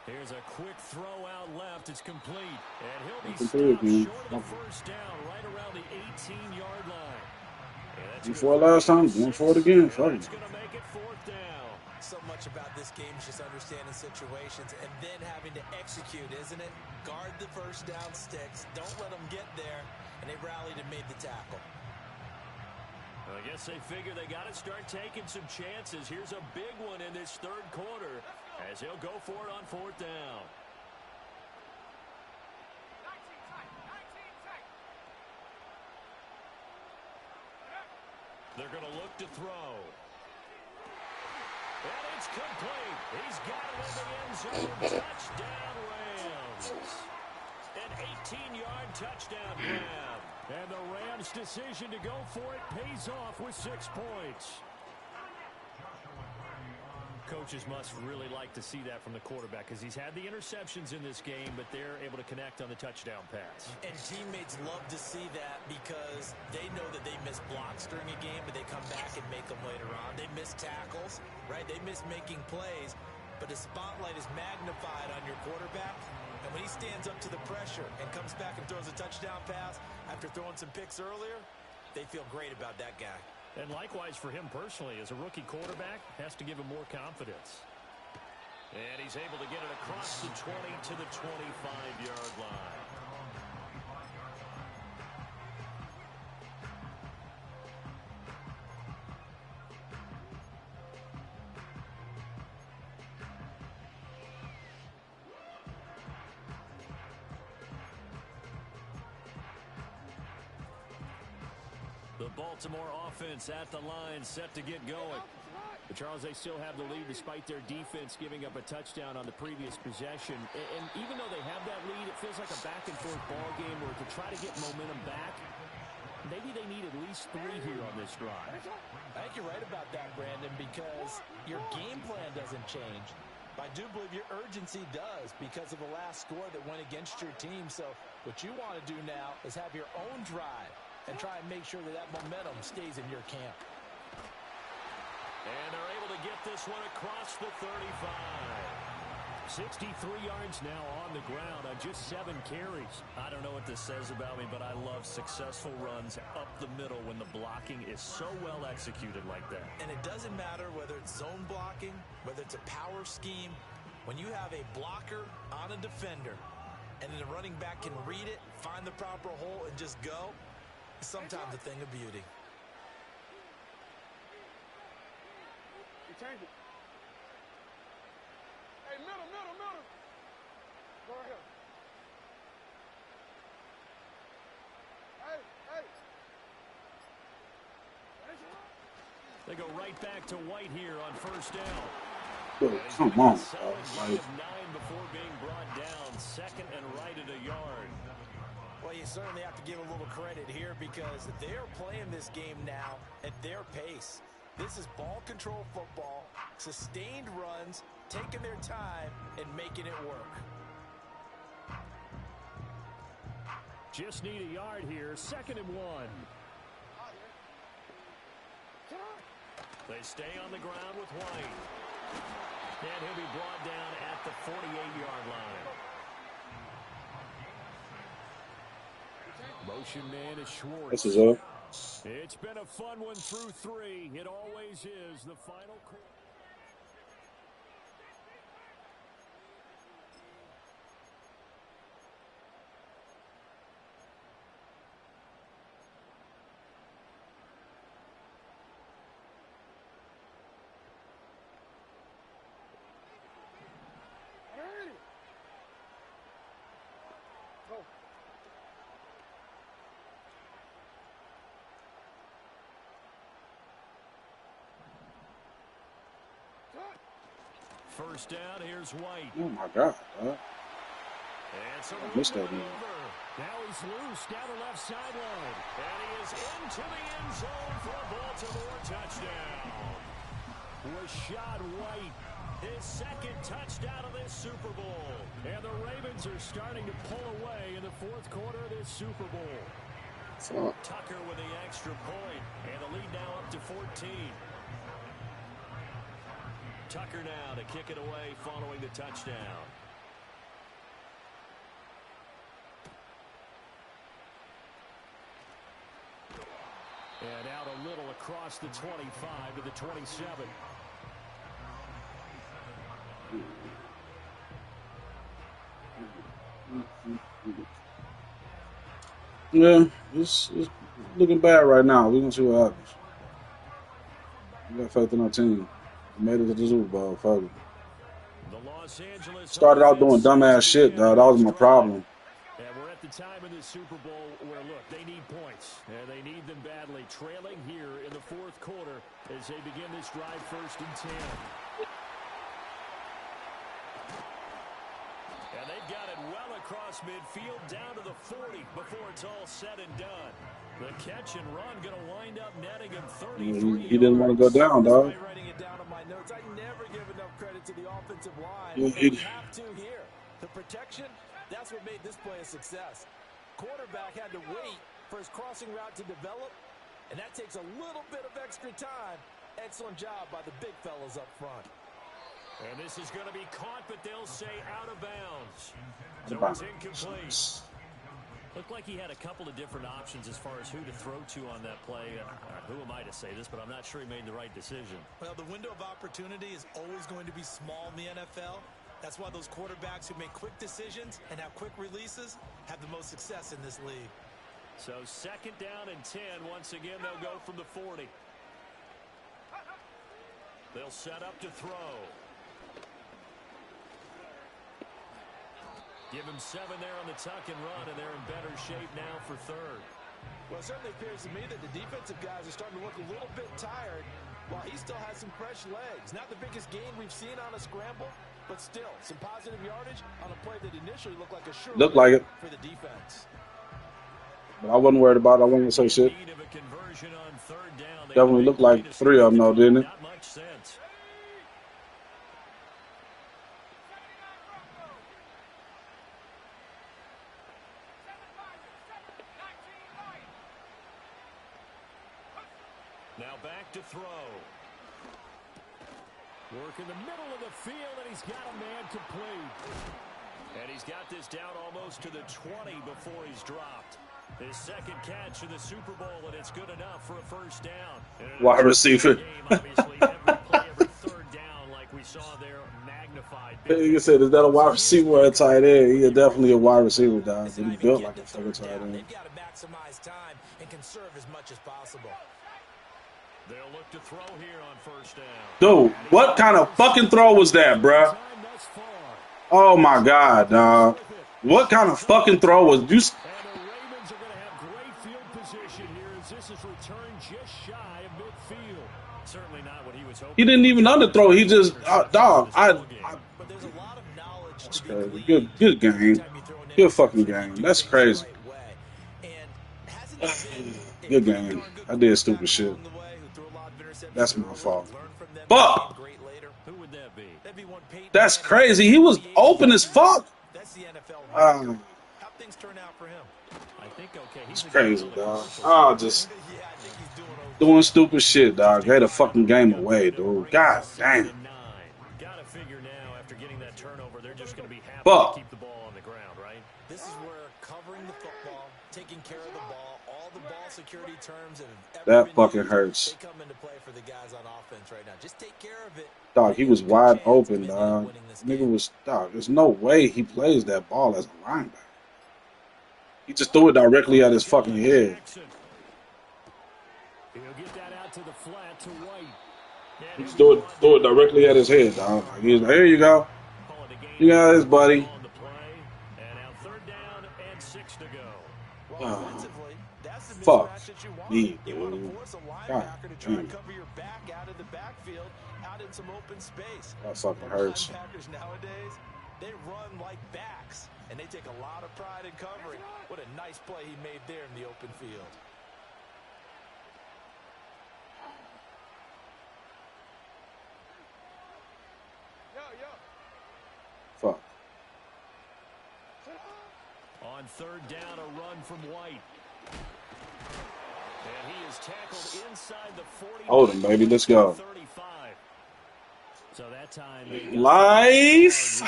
Here's a quick throw out left. It's complete. And he'll be stopped short of the first down right around the 18-yard line. Before last time, going for it again. Fuck. It's going to make it 4th down. So much about this game is just understanding situations and then having to execute, isn't it? Guard the first down sticks. Don't let them get there. And they rallied and made the tackle. I guess they figure they got to start taking some chances. Here's a big one in this 3rd quarter as he'll go for it on 4th down. They're going to look to throw. And it's complete. He's got it in the end zone. Touchdown, Rams. An 18-yard touchdown grab. And the Rams' decision to go for it pays off with 6 points. Coaches must really like to see that from the quarterback because he's had the interceptions in this game, but they're able to connect on the touchdown pass. And teammates love to see that because they know that they miss blocks during a game, but they come back and make them later on. They miss tackles, right? They miss making plays, but the spotlight is magnified on your quarterback. And when he stands up to the pressure and comes back and throws a touchdown pass after throwing some picks earlier, they feel great about that guy. And likewise for him personally, as a rookie quarterback, has to give him more confidence. And he's able to get it across the 20 to the 25-yard line. The Baltimore offense at the line, set to get going. But Charles, they still have the lead despite their defense giving up a touchdown on the previous possession. And even though they have that lead, it feels like a back-and-forth ball game where to try to get momentum back, maybe they need at least 3 here on this drive. I think you're right about that, Brandon, because your game plan doesn't change. I do believe your urgency does because of the last score that went against your team. So what you want to do now is have your own drive and try and make sure that that momentum stays in your camp. And they're able to get this one across the 35. 63 yards now on the ground on just 7 carries. I don't know what this says about me, but I love successful runs up the middle when the blocking is so well executed like that. And it doesn't matter whether it's zone blocking, whether it's a power scheme. When you have a blocker on a defender and then the running back can read it, find the proper hole, and just go, it's sometimes a thing of beauty. Change it. Hey, middle. Go right here. Hey. They go right back to White here on first down. Oh, come on. Like 9 before being brought down. 2nd and right at a yard. Well, you certainly have to give a little credit here because they're playing this game now at their pace. This is ball control football, sustained runs, taking their time, and making it work. Just need a yard here. 2nd and 1. They stay on the ground with White. And he'll be brought down at the 48-yard line. Motion man is Schwartz. This is up. It's been a fun one through 3. It always is. The final quarter. First down, here's White. Oh, my God. I missed that one. Now he's loose down the left sideline. And he is into the end zone for a Baltimore touchdown. Rashad White, his second touchdown of this Super Bowl. And the Ravens are starting to pull away in the fourth quarter of this Super Bowl. Tucker with the extra point. And the lead now up to 14. Tucker now to kick it away following the touchdown. And out a little across the 25 to the 27. Yeah, it's looking bad right now. We're going to see what happens. We got faith in our team. We made it to the Super Bowl. Fuck it. Started out doing dumbass shit, dog. That was my problem. And we're at the time in the Super Bowl where, look, they need points. And they need them badly. Trailing here in the fourth quarter as they begin this drive 1st and 10. And they've got it well across midfield down to the 40 before it's all said and done. The catch and run going to wind up netting him 33. He didn't want to go down, dog. Writing it down on my notes. I never give enough credit to the offensive line. Yeah, We have to here. The protection, that's what made this play a success. Quarterback had to wait for his crossing route to develop, and that takes a little bit of extra time. Excellent job by the big fellas up front. And this is going to be caught, but they'll say out of bounds. So it's incomplete. Looked like he had a couple of different options as far as who to throw to on that play. Who am I to say this, but I'm not sure he made the right decision. Well, the window of opportunity is always going to be small in the NFL. That's why those quarterbacks who make quick decisions and have quick releases have the most success in this league. So 2nd down and 10. Once again, they'll go from the 40. They'll set up to throw. Give him 7 there on the tuck and run, and they're in better shape now for 3rd. Well, it certainly appears to me that the defensive guys are starting to look a little bit tired while he still has some fresh legs. Not the biggest gain we've seen on a scramble, but still some positive yardage on a play that initially looked like a sure like it for the defense. But I wasn't worried about it. I wasn't going to say shit. Definitely looked like 3 of them, though, didn't it? Not much sense. Now back to throw. Work in the middle of the field, and he's got a man complete. And he's got this down almost to the 20 before he's dropped. His 2nd catch in the Super Bowl, and it's good enough for a 1st down. Wide receiver. Obviously, every play, every 3rd down, like we saw there, magnified. You said, is that a wide receiver or a tight end? He is definitely a wide receiver, dog. But he built like a fucking tight end. They've got to maximize time and conserve as much as possible. They'll look to throw here on 1st down. Dude, what kind of fucking throw was that, bruh? Oh my God, dog. What kind of fucking throw was you? And the Ravens are going to have great field position here as this is returned just shy of midfield. Certainly not what he was hoping. He didn't even underthrow. He just, dog. But there's a lot of knowledge That's to crazy. be Good game. Good fucking game. That's crazy. Good game. I did stupid shit. That's my fault. Fuck! Who would that be? That's crazy. He was open as fuck. things turn out for him? I think okay. It's crazy, dog. Oh, Just Yeah, I think he's doing okay. doing stupid shit, dog. Gave the fucking game away, dude. God damn. Gotta figure now after getting that turnover, they're just going to be happy to Fuck. keep the ball on the ground, right? This is where covering the football, taking care of the ball, all the ball security terms that have ever That been fucking used, hurts. they come into play for the guys on offense right now. Just take care of it. Dog, he You have was a good wide chance of open, ending up dog. winning this Nigga game. was, dog, there's no way he plays that ball as a linebacker. He just threw it directly at his fucking head. He'll get that out to the flat to White. He just threw it directly at his head, dog. Like, he was like, here you go. You got this, buddy. And now 3rd down and 6 to go. Well, offensively, that's the Fuck mismatch that you want. me, You want to dude. force a God linebacker to try to damn. cover your back out of the backfield, out in some open space. That fucking And hurts. linebackers nowadays, they run like backs, and they take a lot of pride in covering. What a nice play he made there in the open field. Fuck. On 3rd down, a run from White. And he is tackled inside the 40. Hold him, baby. Let's go. 35. So that time Life.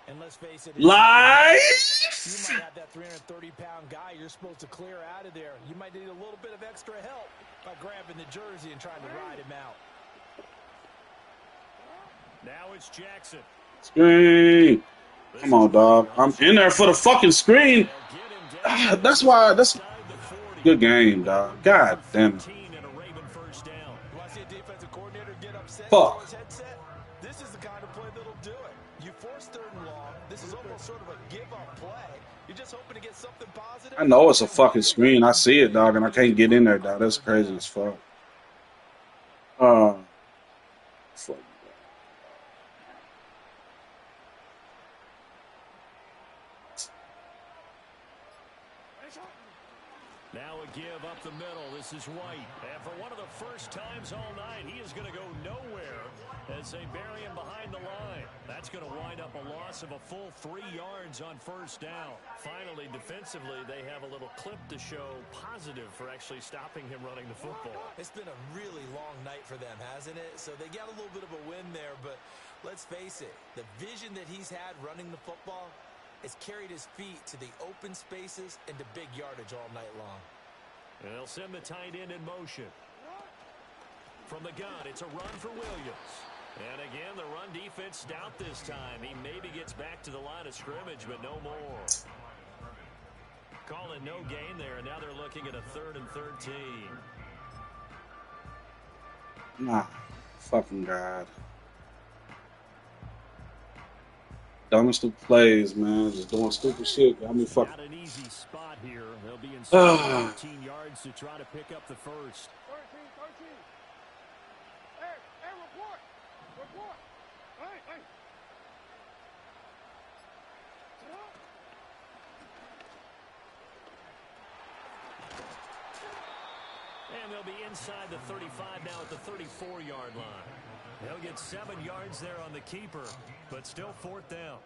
And let's face it, Life. you might have that 330-pound guy you're supposed to clear out of there. You might need a little bit of extra help by grabbing the jersey and trying to ride him out. Now it's Jackson. Screen. Come on, dog. I'm in there for the fucking screen. That's why. That's good game, dog. God damn it. Fuck. This is the kind of play that'll do it. You force 3rd and long. This is almost sort of a give-up play. You're just hoping to get something positive. I know it's a fucking screen. I see it, dog, and I can't get in there, dog. That's crazy as fuck. Fuck. Now a give up the middle. This is White. And for one of the first times all night, he is going to go nowhere as they bury him behind the line. That's going to wind up a loss of a full 3 yards on 1st down. Finally, defensively, they have a little clip to show positive for actually stopping him running the football. It's been a really long night for them, hasn't it? So they got a little bit of a win there, but let's face it, the vision that he's had running the football has carried his feet to the open spaces and to big yardage all night long. And they'll send the tight end in motion. From the gun, it's a run for Williams. And again, the run defense stout this time. He maybe gets back to the line of scrimmage, but no more. Calling no gain there, and now they're looking at a 3rd and 13. Nah. Fucking God. Dumbest of plays, man. Just doing stupid shit. Got me fucking. Not an easy spot here. They'll be inside 15 yards to try to pick up the first. 13. Hey, report. Hey. And they'll be inside the 35 now at the 34-yard line. They'll get 7 yards there on the keeper, but still 4th down.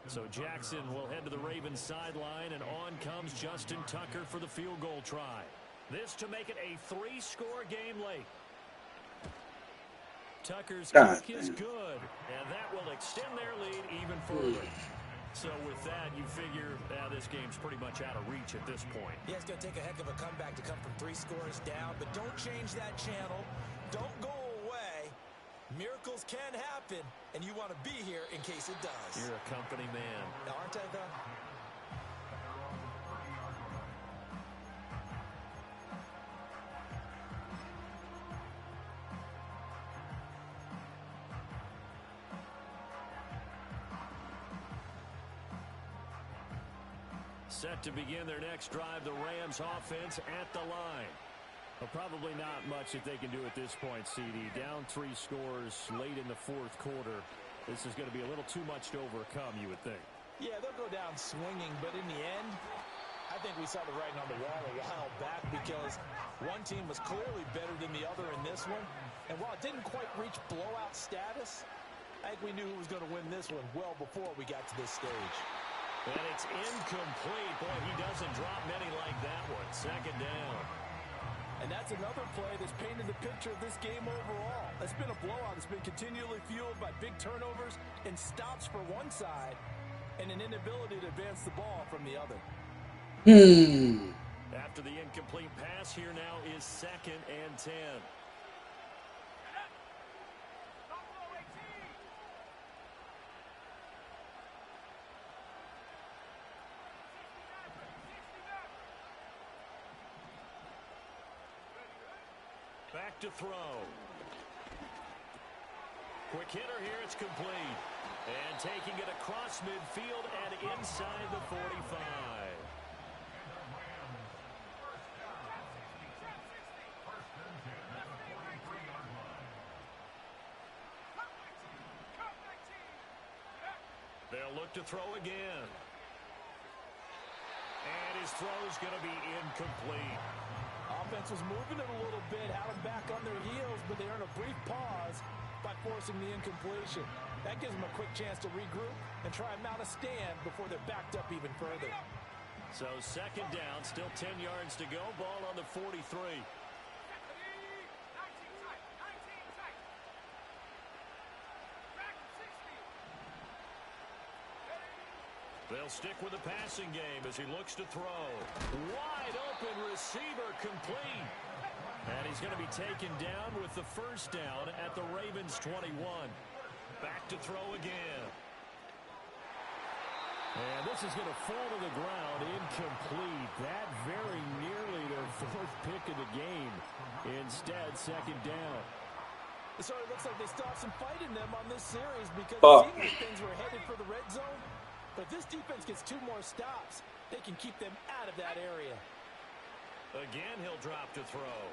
So Jackson will head to the Ravens sideline, and on comes Justin Tucker for the field goal try. This to make it a 3-score game late. Tucker's kick is good, and that will extend their lead even further. So with that, you figure this game's pretty much out of reach at this point. Yeah, it's going to take a heck of a comeback to come from 3 scores down, but don't change that channel. Don't go away. Miracles can happen, and you want to be here in case it does. You're a company man. Aren't I, though? Set to begin their next drive, the Rams offense at the line. Well, probably not much that they can do at this point, CD. Down 3 scores late in the 4th quarter. This is going to be a little too much to overcome, you would think. Yeah, they'll go down swinging, but in the end, I think we saw the writing on the wall a while back because one team was clearly better than the other in this one. And while it didn't quite reach blowout status, I think we knew who was going to win this one well before we got to this stage. And it's incomplete. Boy, he doesn't drop many like that one. Second down. And that's another play that's painted the picture of this game overall. It's been a blowout. It's been continually fueled by big turnovers and stops for one side and an inability to advance the ball from the other. After the incomplete pass, here now is 2nd and 10. Back to throw. Quick hitter here, it's complete. And taking it across midfield and inside the 45. They'll look to throw again. And his throw's going to be incomplete. Offense was moving it a little bit, had them back on their heels, but they earned a brief pause by forcing the incompletion. That gives them a quick chance to regroup and try and mount a stand before they're backed up even further. So 2nd down, still 10 yards to go. Ball on the 43. They'll stick with the passing game as he looks to throw. Wide open receiver, complete. And he's going to be taken down with the first down at the Ravens' 21. Back to throw again. And this is going to fall to the ground, incomplete. That very nearly their 4th pick of the game. Instead, 2nd down. It sort of looks like they still have some fight in them on this series because it seemed like things were headed for the red zone. But if this defense gets 2 more stops, they can keep them out of that area. Again, he'll drop to throw.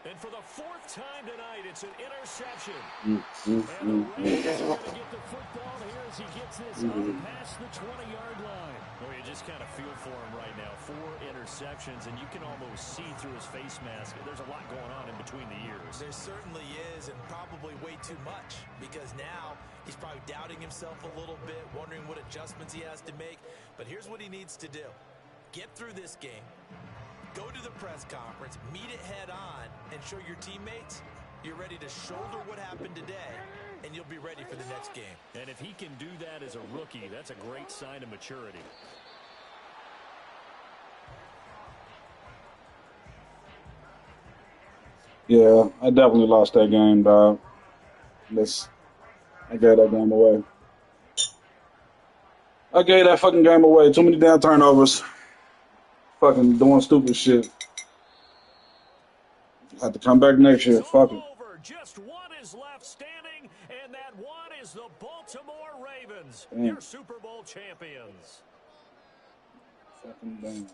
And for the 4th time tonight, it's an interception. And the Ravens are going to get the football here as he gets this up past the 20-yard line. Well, you just kind of feel for him right now. 4 interceptions, and you can almost see through his face mask. There's a lot going on in between the ears. There certainly is, and probably way too much, because now he's probably doubting himself a little bit, wondering what adjustments he has to make. But here's what he needs to do. Get through this game. Go to the press conference, meet it head on, and show your teammates you're ready to shoulder what happened today, and you'll be ready for the next game. And if he can do that as a rookie, that's a great sign of maturity. Yeah, I definitely lost that game, dog. I gave that game away. I gave that fucking game away. Too many damn turnovers. Fucking doing stupid shit. Have to come back next year. Fuck it. Just one is left standing, and that one is the Baltimore Ravens, Damn. your Super Bowl champions. Fucking damn.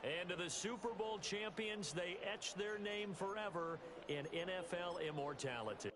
And to the Super Bowl champions, they etch their name forever in NFL immortality.